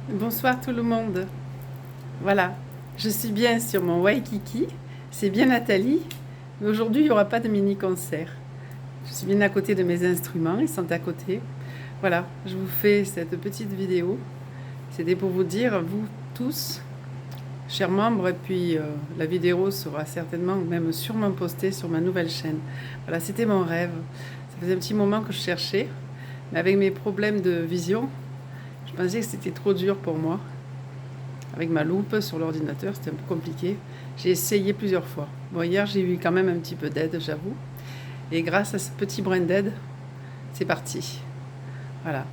Bonsoir tout le monde. Voilà, je suis bien sur mon Waikiki. C'est bien Nathalie. Mais aujourd'hui, il n'y aura pas de mini-concert. Je suis bien à côté de mes instruments, ils sont à côté. Voilà, je vous fais cette petite vidéo. C'était pour vous dire, vous tous, chers membres, et puis la vidéo sera certainement, ou même sûrement postée sur ma nouvelle chaîne. Voilà, c'était mon rêve. Ça faisait un petit moment que je cherchais, mais avec mes problèmes de vision, je pensais que c'était trop dur pour moi. Avec ma loupe sur l'ordinateur, c'était un peu compliqué. J'ai essayé plusieurs fois. Bon, hier, j'ai eu quand même un petit peu d'aide, j'avoue. Et grâce à ce petit brin d'aide, c'est parti. Voilà.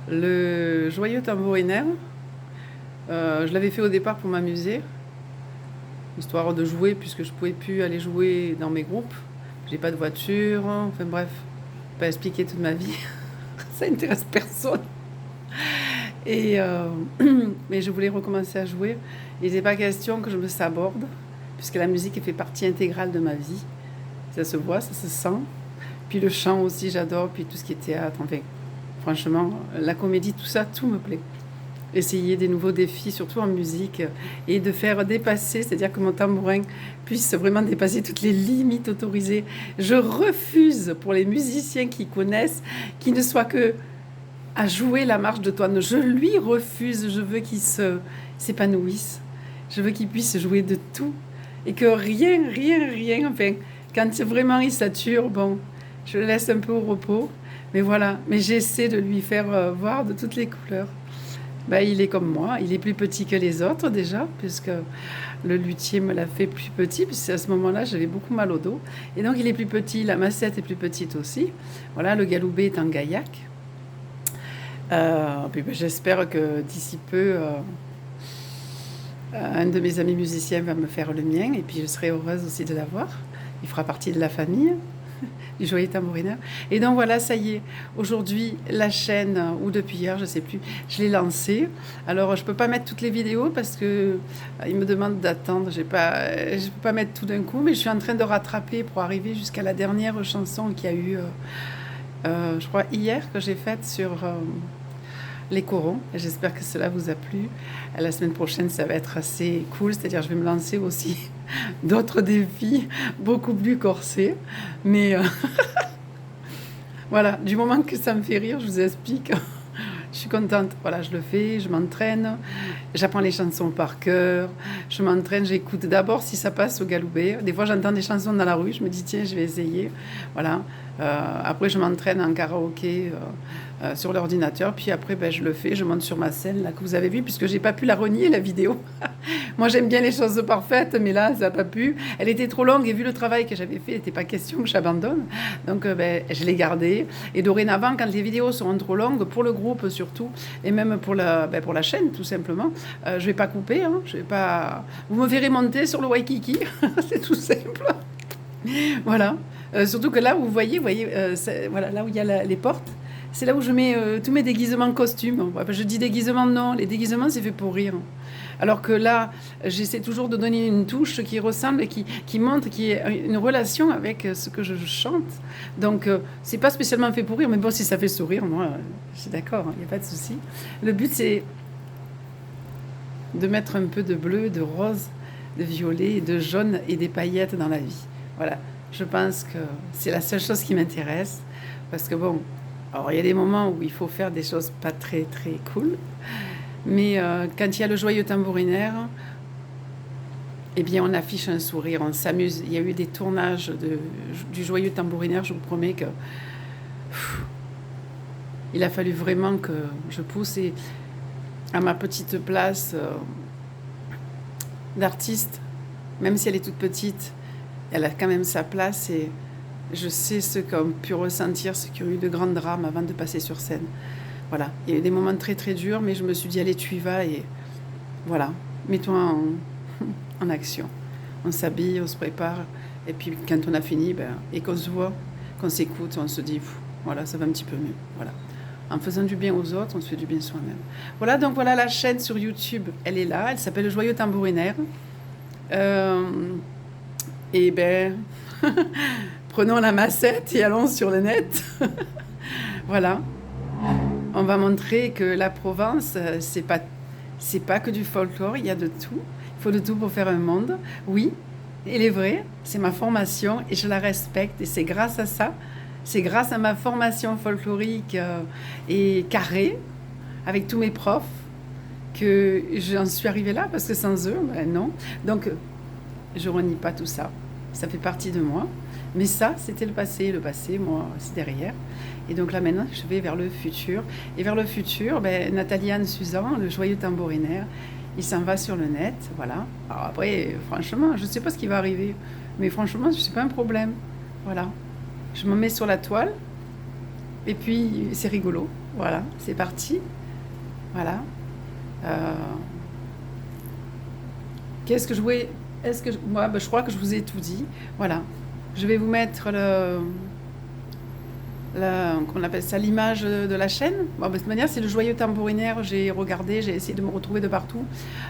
Le joyeux tambourinaire, je l'avais fait au départ pour m'amuser, histoire de jouer, puisque je ne pouvais plus aller jouer dans mes groupes. J'ai pas de voiture, enfin bref, je vais pas expliquer toute ma vie. Ça intéresse personne. Et mais je voulais recommencer à jouer. Il n'était pas question que je me saborde, puisque la musique fait partie intégrale de ma vie. Ça se voit, ça se sent. Puis le chant aussi, j'adore. Puis tout ce qui est théâtre. Enfin, franchement, la comédie, tout ça, tout me plaît. Essayer des nouveaux défis, surtout en musique, et de faire dépasser, c'est-à-dire que mon tambourin puisse vraiment dépasser toutes les limites autorisées. Je refuse, pour les musiciens qui connaissent, qu'il ne soit que à jouer la marche de Toine. Je lui refuse, je veux qu'il s'épanouisse. Je veux qu'il puisse jouer de tout. Et que rien, enfin, quand vraiment il sature, bon, je le laisse un peu au repos. Mais voilà, mais j'essaie de lui faire voir de toutes les couleurs. Ben, il est comme moi, il est plus petit que les autres déjà, puisque le luthier me l'a fait plus petit, puisque à ce moment-là, j'avais beaucoup mal au dos. Et donc, il est plus petit, la massette est plus petite aussi. Voilà, le galoubet est en gaillac. Puis, ben, j'espère que d'ici peu, un de mes amis musiciens va me faire le mien, et puis je serai heureuse aussi de l'avoir. Il fera partie de la famille du joyeux tambourineur. Et donc voilà, ça y est, aujourd'hui, la chaîne, ou depuis hier, je ne sais plus, je l'ai lancée. Alors, je ne peux pas mettre toutes les vidéos parce que il me demande d'attendre. Je ne peux pas mettre tout d'un coup, mais je suis en train de rattraper pour arriver jusqu'à la dernière chanson qu'il y a eu, je crois, hier, que j'ai faite sur les corons. J'espère que cela vous a plu. La semaine prochaine, ça va être assez cool, c'est-à-dire je vais me lancer aussi d'autres défis beaucoup plus corsés. Mais voilà, du moment que ça me fait rire, je vous explique. Je suis contente. Voilà, je le fais, je m'entraîne, j'apprends les chansons par cœur, je m'entraîne, j'écoute d'abord si ça passe au galoubet. Des fois, j'entends des chansons dans la rue, je me dis tiens, je vais essayer. Voilà. Après, je m'entraîne en karaoké sur l'ordinateur. Puis après, ben, je le fais, je monte sur ma scène là que vous avez vue, puisque j'ai pas pu la renier la vidéo. Moi, j'aime bien les choses parfaites, mais là, ça n'a pas pu. Elle était trop longue et vu le travail que j'avais fait, il n'était pas question que j'abandonne. Donc, ben, je l'ai gardée. Et dorénavant, quand les vidéos seront trop longues, pour le groupe surtout, et même pour la chaîne, tout simplement, je vais pas couper. Hein, je vais pas... Vous me verrez monter sur le Waikiki. C'est tout simple. Voilà. Surtout que là, vous voyez voilà, là où il y a les portes, c'est là où je mets tous mes déguisements costumes. Ouais, je dis déguisements, non. Les déguisements, c'est fait pour rire. Alors que là, j'essaie toujours de donner une touche qui ressemble et qui montre, qui est une relation avec ce que je chante. Donc, c'est pas spécialement fait pour rire, mais bon, si ça fait sourire, moi, je suis d'accord, il n'y a pas de souci. Le but, c'est de mettre un peu de bleu, de rose, de violet, de jaune et des paillettes dans la vie. Voilà. Je pense que c'est la seule chose qui m'intéresse. Parce que bon, alors il y a des moments où il faut faire des choses pas très très cool. Mais quand il y a le joyeux tambourinaire, eh bien on affiche un sourire, on s'amuse. Il y a eu des tournages du joyeux tambourinaire, je vous promets que il a fallu vraiment que je pousse et à ma petite place d'artiste, même si elle est toute petite, elle a quand même sa place et je sais ce qu'ont pu ressentir ceux qui ont eu de grands drames avant de passer sur scène. Voilà, il y a eu des moments très très durs, mais je me suis dit, allez, tu y vas et voilà, mets-toi en action. On s'habille, on se prépare, et puis quand on a fini, ben, et qu'on se voit, qu'on s'écoute, on se dit, voilà, ça va un petit peu mieux. Voilà. En faisant du bien aux autres, on se fait du bien soi-même. Voilà, donc voilà la chaîne sur YouTube, elle est là, elle s'appelle Le Joyeux Tambourinaire. Et ben, prenons la massette et allons sur le net. Voilà. On va montrer que la Provence, c'est pas c'est pas que du folklore, il y a de tout. Il faut de tout pour faire un monde. Oui, il est vrai, c'est ma formation et je la respecte. Et c'est grâce à ça, c'est grâce à ma formation folklorique et carrée, avec tous mes profs, que j'en suis arrivée là, parce que sans eux, ben non. Donc, je renie pas tout ça. Ça fait partie de moi. Mais ça, c'était le passé. Le passé, moi, c'est derrière. Et donc là, maintenant, je vais vers le futur. Et vers le futur, ben, Nathalie-Anne Suzan, le joyeux tambourinaire, il s'en va sur le net, voilà. Alors après, franchement, je ne sais pas ce qui va arriver. Mais franchement, ce n'est pas un problème. Voilà. Je me mets sur la toile. Et puis, c'est rigolo. Voilà, c'est parti. Voilà. Qu'est-ce que je voulais... Moi, ben, je crois que je vous ai tout dit. Voilà. Je vais vous mettre comment on appelle ça, l'image de la chaîne. Bon, de toute manière, c'est le joyeux tambourinaire. J'ai regardé, j'ai essayé de me retrouver de partout.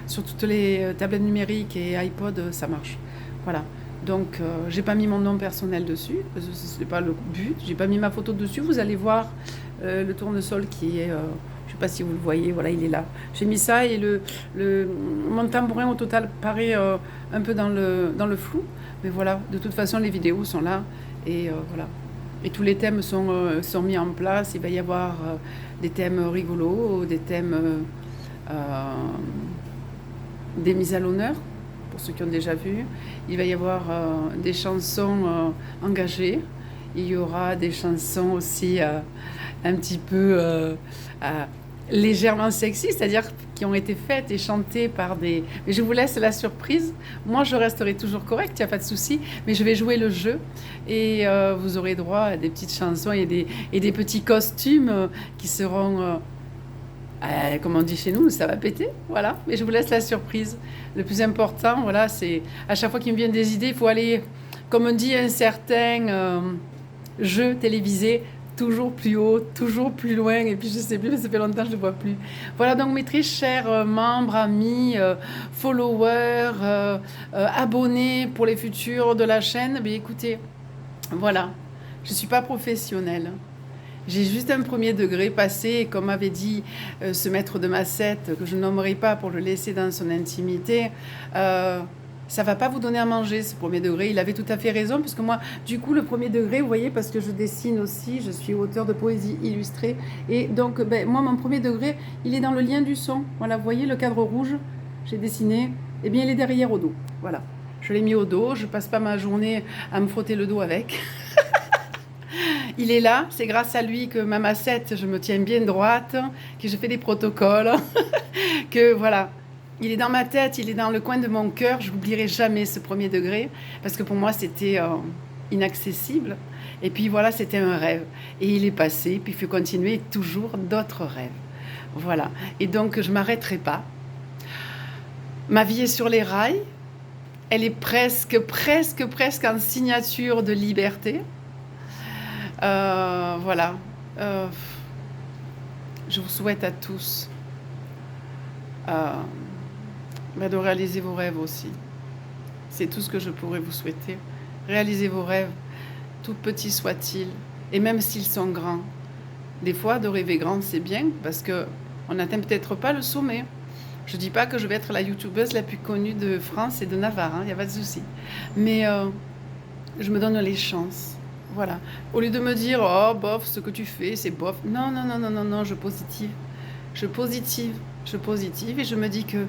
Sur toutes les tablettes numériques et iPod, ça marche. Voilà. Donc, j'ai pas mis mon nom personnel dessus, parce que ce n'est pas le but. J'ai pas mis ma photo dessus. Vous allez voir le tournesol qui est... je sais pas si vous le voyez, voilà, il est là. J'ai mis ça et mon tambourin au total paraît un peu dans le flou. Mais voilà, de toute façon, les vidéos sont là. Et voilà. Et tous les thèmes sont mis en place. Il va y avoir des thèmes rigolos, des thèmes des mises à l'honneur, pour ceux qui ont déjà vu. Il va y avoir des chansons engagées. Il y aura des chansons aussi un petit peu légèrement sexy, c'est-à-dire qui ont été faites et chantées par des... Mais je vous laisse la surprise. Moi, je resterai toujours correcte, il n'y a pas de souci, mais je vais jouer le jeu et vous aurez droit à des petites chansons et des petits costumes qui seront... comme on dit chez nous, ça va péter, voilà. Mais je vous laisse la surprise. Le plus important, voilà, c'est à chaque fois qu'il me vient des idées, il faut aller, comme on dit un certain jeu télévisé, toujours plus haut, toujours plus loin, et puis je sais plus, mais ça fait longtemps que je ne le vois plus. Voilà donc mes très chers membres, amis, followers, abonnés pour les futurs de la chaîne, mais écoutez, voilà, je ne suis pas professionnelle. J'ai juste un premier degré passé, et comme avait dit ce maître de Massette, que je nommerai pas pour le laisser dans son intimité, ça va pas vous donner à manger ce premier degré. Il avait tout à fait raison, puisque moi, du coup, le premier degré, vous voyez, parce que je dessine aussi, je suis auteur de poésie illustrée, et donc, ben, moi, mon premier degré, il est dans le lien du son. Voilà, vous voyez le cadre rouge, j'ai dessiné, et bien, il est derrière au dos. Voilà, je l'ai mis au dos, je passe pas ma journée à me frotter le dos avec. Il est là, c'est grâce à lui que ma massette, je me tiens bien droite, que je fais des protocoles, que voilà. Il est dans ma tête, il est dans le coin de mon cœur. Je n'oublierai jamais ce premier degré parce que pour moi, c'était inaccessible. Et puis voilà, c'était un rêve. Et il est passé, puis il faut continuer toujours d'autres rêves. Voilà. Et donc, je ne m'arrêterai pas. Ma vie est sur les rails. Elle est presque en signature de liberté. Voilà. Je vous souhaite à tous de réaliser vos rêves aussi. C'est tout ce que je pourrais vous souhaiter. Réalisez vos rêves, tout petits soient-ils, et même s'ils sont grands. Des fois, de rêver grand, c'est bien, parce qu'on n'atteint peut-être pas le sommet. Je ne dis pas que je vais être la youtubeuse la plus connue de France et de Navarre, il n'y a pas de souci. Mais je me donne les chances. Voilà. Au lieu de me dire, oh, bof, ce que tu fais, c'est bof. Non, non, non, non, non, non, je positive. Je positive, et je me dis que,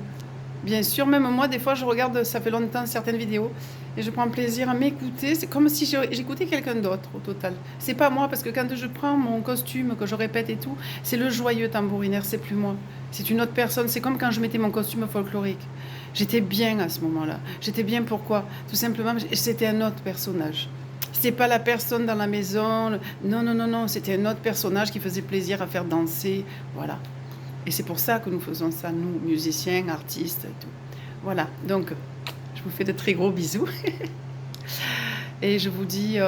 bien sûr, même moi, des fois, je regarde, ça fait longtemps, certaines vidéos, et je prends plaisir à m'écouter. C'est comme si j'écoutais quelqu'un d'autre, au total. C'est pas moi, parce que quand je prends mon costume, que je répète et tout, c'est le joyeux tambourinaire, c'est plus moi. C'est une autre personne. C'est comme quand je mettais mon costume folklorique. J'étais bien à ce moment-là. J'étais bien, pourquoi? Tout simplement, c'était un autre personnage. C'était pas la personne dans la maison. Non, non, non, non. C'était un autre personnage qui faisait plaisir à faire danser. Voilà. Et c'est pour ça que nous faisons ça, nous, musiciens, artistes et tout. Voilà. Donc, je vous fais de très gros bisous. Et je vous dis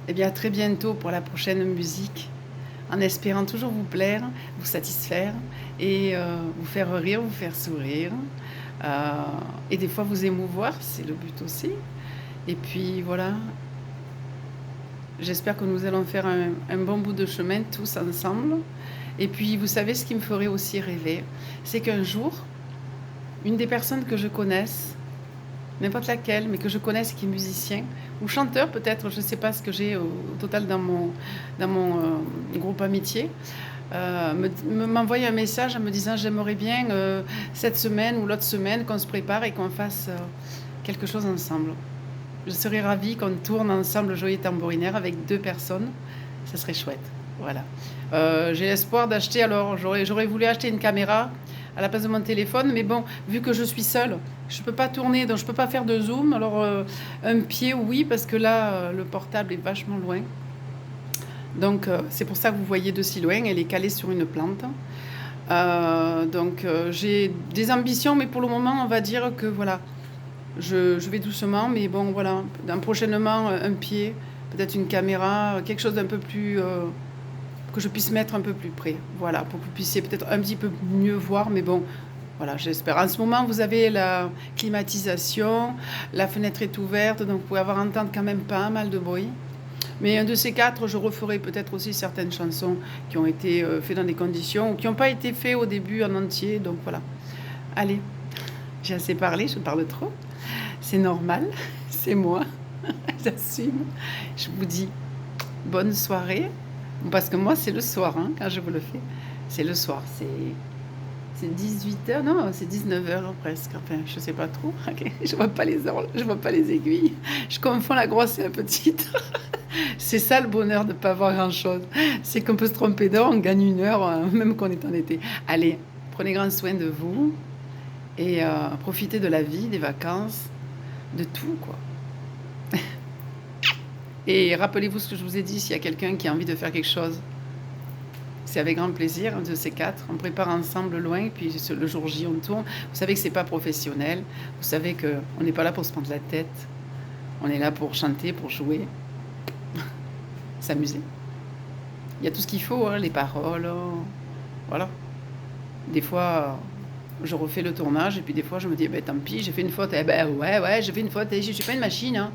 eh bien, à très bientôt pour la prochaine musique. En espérant toujours vous plaire, vous satisfaire et vous faire rire, vous faire sourire. Et des fois vous émouvoir, c'est le but aussi. Et puis voilà, j'espère que nous allons faire un bon bout de chemin tous ensemble. Et puis, vous savez, ce qui me ferait aussi rêver, c'est qu'un jour, une des personnes que je connaisse, n'importe laquelle, mais que je connaisse, qui est musicien, ou chanteur peut-être, je ne sais pas ce que j'ai au total dans mon groupe amitié, m'envoie un message en me disant j'aimerais bien cette semaine ou l'autre semaine qu'on se prépare et qu'on fasse quelque chose ensemble. Je serais ravie qu'on tourne ensemble Joyeux Tambourinaire avec 2 personnes, ça serait chouette. Voilà. J'ai l'espoir d'acheter, alors j'aurais voulu acheter une caméra à la place de mon téléphone, mais bon, vu que je suis seule, je ne peux pas tourner, donc je ne peux pas faire de zoom. Alors un pied, oui, parce que là, le portable est vachement loin. Donc c'est pour ça que vous voyez de si loin, elle est calée sur une plante. Donc j'ai des ambitions, mais pour le moment, on va dire que voilà, je vais doucement, mais bon, voilà, prochainement, un pied, peut-être une caméra, quelque chose d'un peu plus... que je puisse mettre un peu plus près, voilà, pour que vous puissiez peut-être un petit peu mieux voir, mais bon, voilà, j'espère. En ce moment, vous avez la climatisation, la fenêtre est ouverte, donc vous pouvez entendre quand même pas mal de bruit. Mais un de ces 4, je referai peut-être aussi certaines chansons qui ont été faites dans des conditions ou qui n'ont pas été faites au début en entier, donc voilà. Allez, j'ai assez parlé, je parle trop. C'est normal, c'est moi, j'assume. Je vous dis bonne soirée. Parce que moi, c'est le soir, hein, quand je vous le fais. C'est le soir, c'est 18h, non, c'est 19h presque. Enfin, je sais pas trop. Okay. Je vois pas les heures, je vois pas les aiguilles. Je confonds la grosse et la petite. C'est ça le bonheur de ne pas voir grand-chose. C'est qu'on peut se tromper d'heure, on gagne 1 heure, même qu'on est en été. Allez, prenez grand soin de vous et profitez de la vie, des vacances, de tout, quoi. Et rappelez-vous ce que je vous ai dit, s'il y a quelqu'un qui a envie de faire quelque chose, c'est avec grand plaisir, un de ces 4. On prépare ensemble loin, puis le jour J, on tourne. Vous savez que c'est pas professionnel. Vous savez qu'on n'est pas là pour se prendre la tête. On est là pour chanter, pour jouer, s'amuser. Il y a tout ce qu'il faut, hein, les paroles. Voilà. Des fois, je refais le tournage, et puis des fois, je me dis, tant pis, j'ai fait une faute. Eh ben, ouais, j'ai fait une faute, et je suis pas une machine, hein.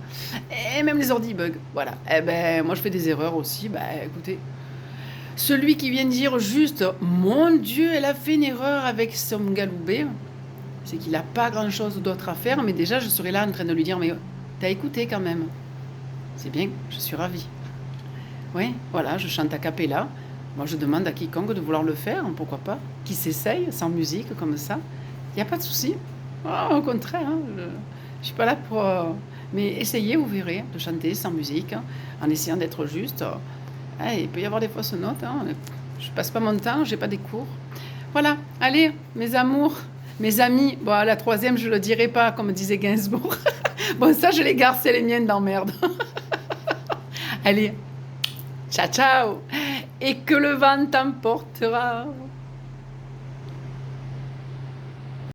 Et même les ordi bug. Voilà. Eh ben, moi, je fais des erreurs aussi. Écoutez, celui qui vient dire juste, mon Dieu, elle a fait une erreur avec son galoubet, c'est qu'il n'a pas grand-chose d'autre à faire, mais déjà, je serais là en train de lui dire, mais t'as écouté quand même. C'est bien, je suis ravie. Oui, voilà, je chante a cappella. Moi, je demande à quiconque de vouloir le faire, pourquoi pas, qui s'essaye, sans musique, comme ça. Il n'y a pas de souci. Oh, au contraire, hein, je ne suis pas là pour... mais essayez, vous verrez, de chanter sans musique, hein, en essayant d'être juste. Il peut y avoir des fausses notes. Hein. Je passe pas mon temps, j'ai pas des cours. Voilà, allez, mes amours, mes amis. Bon, la 3e, je le dirai pas, comme disait Gainsbourg. Bon, ça, je les garde, c'est les miennes d'emmerde. Allez, ciao, ciao. Et que le vent t'emportera.